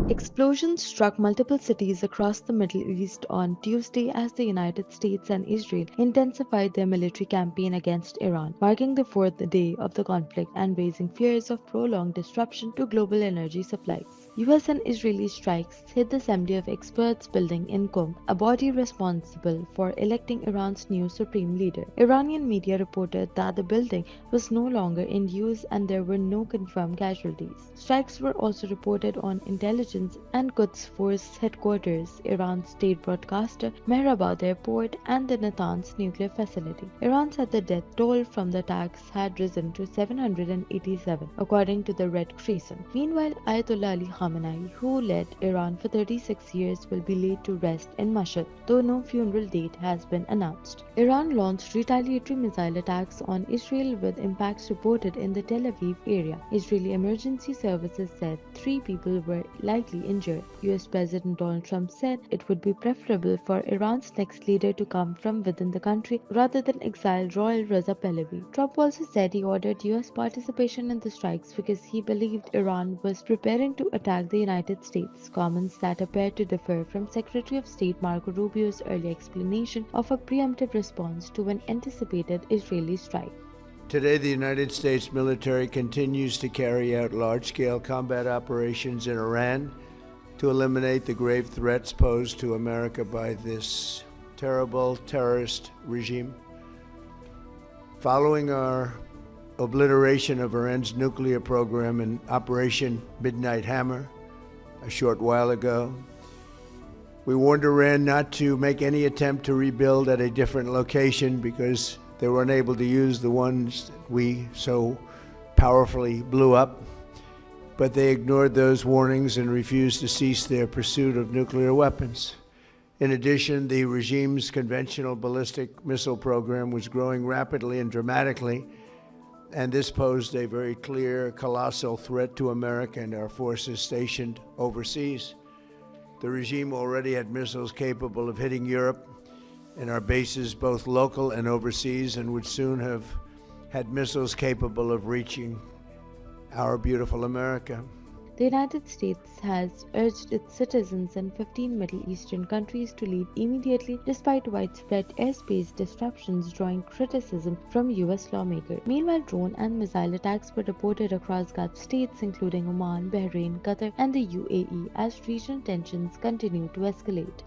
Explosions struck multiple cities across the Middle East on Tuesday as the United States and Israel intensified their military campaign against Iran, marking the fourth day of the conflict and raising fears of prolonged disruption to global energy supplies. US and Israeli strikes hit the Assembly of Experts building in Qom, a body responsible for electing Iran's new supreme leader. Iranian media reported that the building was no longer in use and there were no confirmed casualties. Strikes were also reported on intelligence and Quds Force headquarters, Iran's state broadcaster, Mehrabad Airport, and the Natanz nuclear facility. Iran said the death toll from the attacks had risen to 787, according to the Red Crescent. Meanwhile, Ayatollah Ali Khamenei, who led Iran for 36 years, will be laid to rest in Mashhad, though no funeral date has been announced. Iran launched retaliatory missile attacks on Israel with impacts reported in the Tel Aviv area. Israeli emergency services said 3 people were likely injured. US President Donald Trump said it would be preferable for Iran's next leader to come from within the country rather than exiled royal Reza Pahlavi. Trump also said he ordered US participation in the strikes because he believed Iran was preparing to attack the United States, comments that appear to differ from Secretary of State Marco Rubio's early explanation of a preemptive response to an anticipated Israeli strike. Today, the United States military continues to carry out large-scale combat operations in Iran to eliminate the grave threats posed to America by this terrible terrorist regime. Following our obliteration of Iran's nuclear program in Operation Midnight Hammer a short while ago, we warned Iran not to make any attempt to rebuild at a different location because they were unable to use the ones that we so powerfully blew up. But they ignored those warnings and refused to cease their pursuit of nuclear weapons. In addition, the regime's conventional ballistic missile program was growing rapidly and dramatically, and this posed a very clear, colossal threat to America and our forces stationed overseas. The regime already had missiles capable of hitting Europe and our bases, both local and overseas, and would soon have had missiles capable of reaching our beautiful America. The United States has urged its citizens in 15 Middle Eastern countries to leave immediately despite widespread airspace disruptions drawing criticism from US lawmakers. Meanwhile, drone and missile attacks were reported across Gulf states including Oman, Bahrain, Qatar, and the UAE as regional tensions continue to escalate.